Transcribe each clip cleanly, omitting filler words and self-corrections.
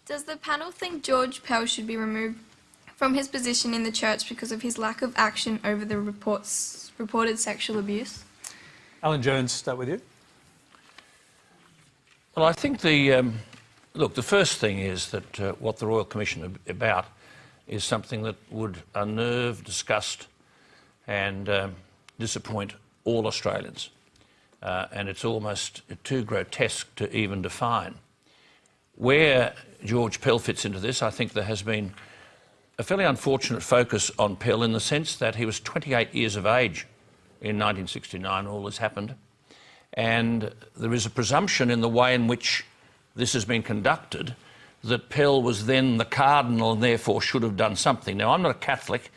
Does the panel think George Pell should be removed from his position in the church because of his lack of action over the reported sexual abuse? Alan Jones, start with you. Well, I think look, the first thing is that what the Royal Commission is about is something that would unnerve, disgust and disappoint all Australians. And it's almost too grotesque to even define. Where George Pell fits into this, I think there has been a fairly unfortunate focus on Pell in the sense that he was 28 years of age in 1969 when all this happened. And there is a presumption in the way in which this has been conducted that Pell was then the cardinal and therefore should have done something. Now, I'm not a Catholic,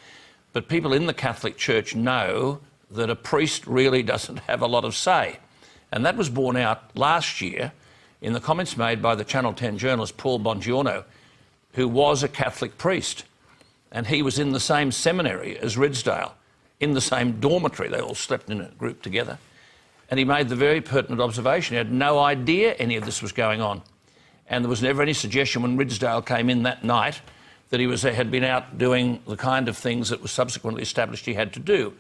but people in the Catholic Church know that a priest really doesn't have a lot of say. And that was borne out last year in the comments made by the Channel 10 journalist Paul Bongiorno, who was a Catholic priest. And he was in the same seminary as Ridsdale, in the same dormitory. They all slept in a group together. And he made the very pertinent observation. He had no idea any of this was going on. And there was never any suggestion when Ridsdale came in that night that he had been out doing the kind of things that was subsequently established he had to do.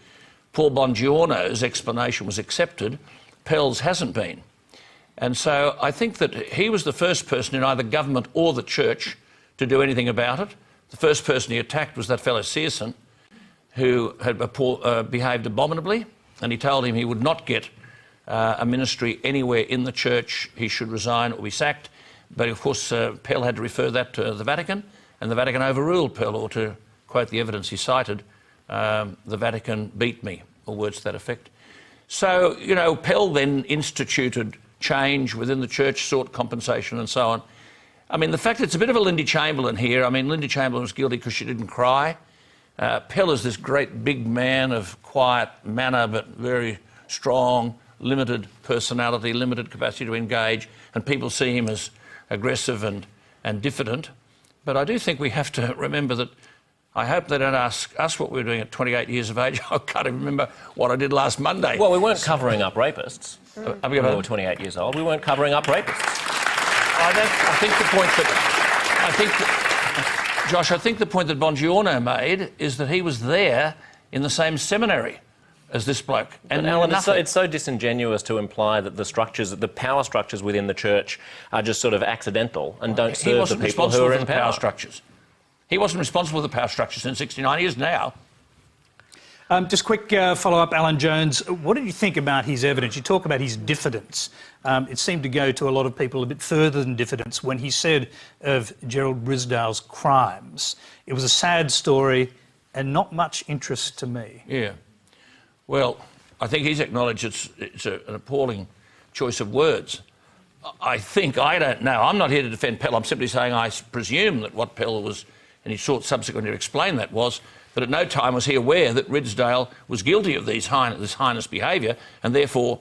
Paul Bongiorno's explanation was accepted. Pell's hasn't been. And so I think that he was the first person in either government or the church to do anything about it. The first person he attacked was that fellow Searson, who had behaved abominably, and he told him he would not get a ministry anywhere in the church. He should resign or be sacked. But of course, Pell had to refer that to the Vatican, and the Vatican overruled Pell, or to quote the evidence he cited, the Vatican beat me, or words to that effect. So, you know, Pell then instituted change within the church, sought compensation and so on. I mean, the fact that it's a bit of a Lindy Chamberlain here, I mean, Lindy Chamberlain was guilty because she didn't cry. Pell is this great big man of quiet manner, but very strong, limited personality, limited capacity to engage, and people see him as aggressive and diffident. But I do think we have to remember that I hope they don't ask us what we were doing at 28 years of age. I can't even remember what I did last Monday. Well, we weren't covering up rapists when we were 28 years old. We weren't covering up rapists. I think the point Josh, I think the point that Bongiorno made is that he was there in the same seminary as this bloke. And Alan, it's so disingenuous to imply that the structures, the power structures within the church are just sort of accidental and don't serve the people who are in power. He wasn't responsible for the power structures in 69 years now. Just quick follow-up, Alan Jones. What did you think about his evidence? You talk about his diffidence. It seemed to go to a lot of people a bit further than diffidence when he said of Gerald Ridsdale's crimes, it was a sad story and not much interest to me. Yeah. Well, I think he's acknowledged it's an appalling choice of words. I don't know. I'm not here to defend Pell. I'm simply saying I presume that what Pell was, and he sought subsequently to explain that, was that at no time was he aware that Ridsdale was guilty of this heinous behaviour, and therefore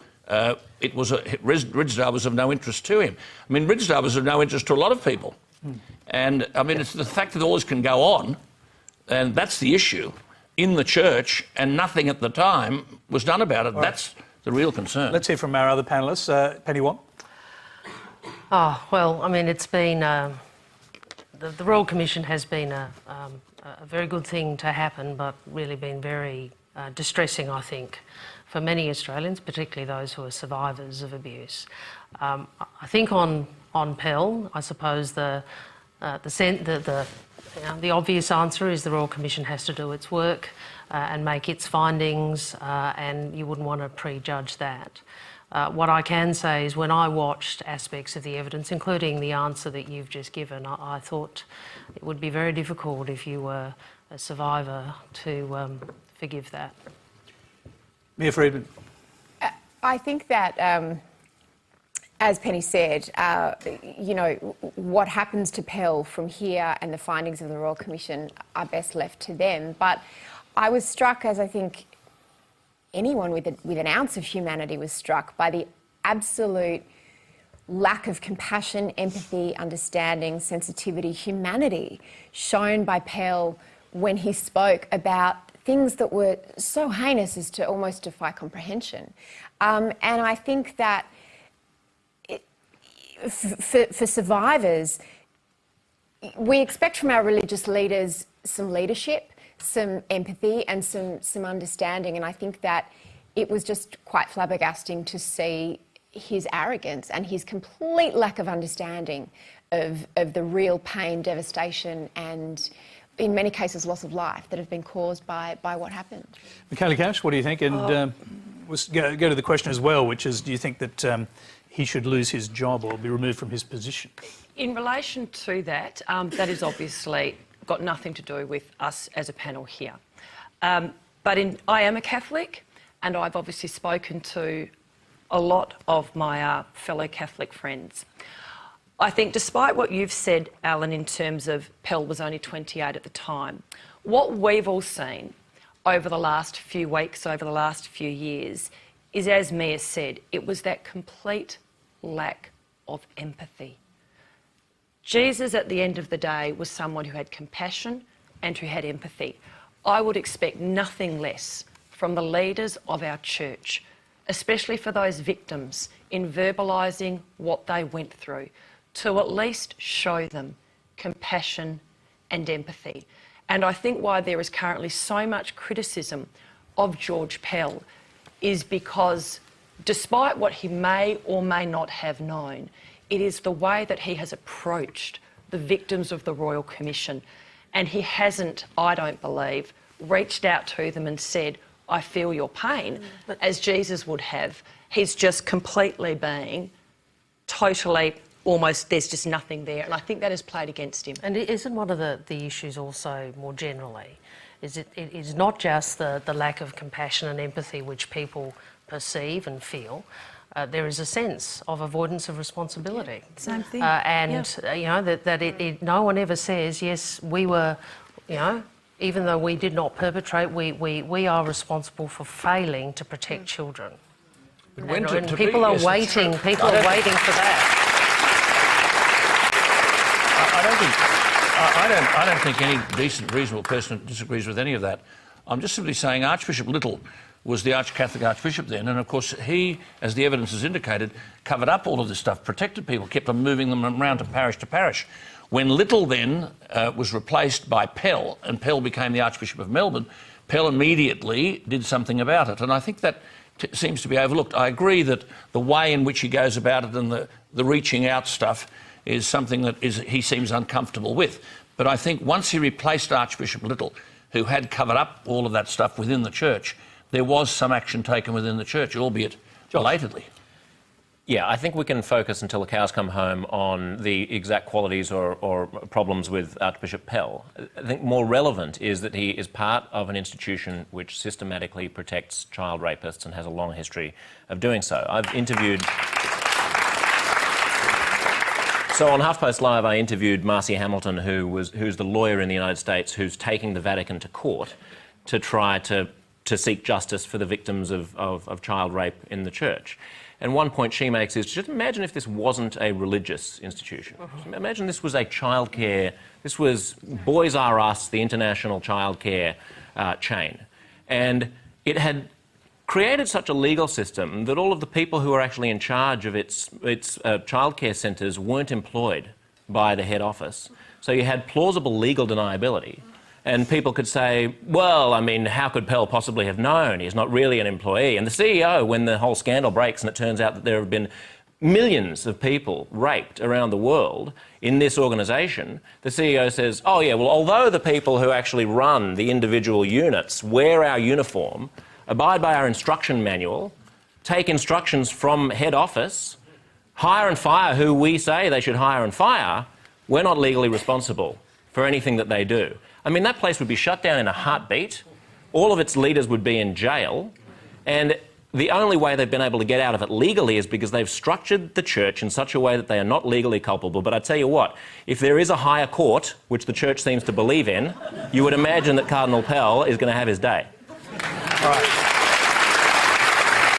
Ridsdale was of no interest to him. I mean, Ridsdale was of no interest to a lot of people. And, I mean, it's the fact that all this can go on, and that's the issue, in the church, and nothing at the time was done about it. Right. That's the real concern. Let's hear from our other panellists. Penny Watt. Oh, well, I mean, it's been... the Royal Commission has been a very good thing to happen, but really been very distressing, I think, for many Australians, particularly those who are survivors of abuse. I think on Pell, I suppose the obvious answer is the Royal Commission has to do its work and make its findings, and you wouldn't want to prejudge that. What I can say is when I watched aspects of the evidence, including the answer that you've just given, I thought it would be very difficult if you were a survivor to forgive that. Mia Freedman. I think that, as Penny said, you know, what happens to Pell from here and the findings of the Royal Commission are best left to them. But I was struck, as I think anyone with an ounce of humanity was struck, by the absolute lack of compassion, empathy, understanding, sensitivity, humanity shown by Pell when he spoke about things that were so heinous as to almost defy comprehension. And I think that for survivors, we expect from our religious leaders some leadership, some empathy and some understanding, and I think that it was just quite flabbergasting to see his arrogance and his complete lack of understanding of the real pain, devastation and, in many cases, loss of life that have been caused by what happened. Michaela Cash, what do you think? And go to the question as well, which is, do you think that he should lose his job or be removed from his position? In relation to that, that is obviously got nothing to do with us as a panel here. But I am a Catholic, and I've obviously spoken to a lot of my fellow Catholic friends. I think despite what you've said, Alan, in terms of Pell was only 28 at the time, what we've all seen over the last few weeks, over the last few years, is, as Mia said, it was that complete lack of empathy. Jesus, at the end of the day, was someone who had compassion and who had empathy. I would expect nothing less from the leaders of our church, especially for those victims, in verbalising what they went through, to at least show them compassion and empathy. And I think why there is currently so much criticism of George Pell is because, despite what he may or may not have known, it is the way that he has approached the victims of the Royal Commission. And he hasn't, I don't believe, reached out to them and said, I feel your pain, as Jesus would have. He's just completely being totally, almost, there's just nothing there. And I think that has played against him. And isn't one of the issues also more generally, is it is not just the lack of compassion and empathy which people perceive and feel. There is a sense of avoidance of responsibility. Same thing. You know, that no one ever says, yes, we were, you know, even though we did not perpetrate, we are responsible for failing to protect children. And people are waiting for that. I don't think any decent, reasonable person disagrees with any of that. I'm just simply saying Archbishop Little was the Catholic Archbishop then, and of course he, as the evidence has indicated, covered up all of this stuff, protected people, kept on moving them around to parish. When Little then was replaced by Pell, and Pell became the Archbishop of Melbourne, Pell immediately did something about it, and I think that seems to be overlooked. I agree that the way in which he goes about it and the reaching out stuff is something that he seems uncomfortable with. But I think once he replaced Archbishop Little, who had covered up all of that stuff within the church, there was some action taken within the church, albeit belatedly. Yeah, I think we can focus until the cows come home on the exact qualities or problems with Archbishop Pell. I think more relevant is that he is part of an institution which systematically protects child rapists and has a long history of doing so. I've interviewed... So on HuffPost Live, I interviewed Marcy Hamilton, who's the lawyer in the United States who's taking the Vatican to court to try to seek justice for the victims of child rape in the church. And one point she makes is, just imagine if this wasn't a religious institution. Imagine this was a childcare, this was Boys R Us, the international childcare chain. And it had created such a legal system that all of the people who were actually in charge of its childcare centres weren't employed by the head office. So you had plausible legal deniability. And people could say, well, I mean, how could Pell possibly have known? He's not really an employee. And the CEO, when the whole scandal breaks and it turns out that there have been millions of people raped around the world in this organisation, the CEO says, oh yeah, well, although the people who actually run the individual units wear our uniform, abide by our instruction manual, take instructions from head office, hire and fire who we say they should hire and fire, we're not legally responsible for anything that they do. I mean, that place would be shut down in a heartbeat. All of its leaders would be in jail. And the only way they've been able to get out of it legally is because they've structured the church in such a way that they are not legally culpable. But I tell you what, if there is a higher court, which the church seems to believe in, you would imagine that Cardinal Pell is going to have his day. All right.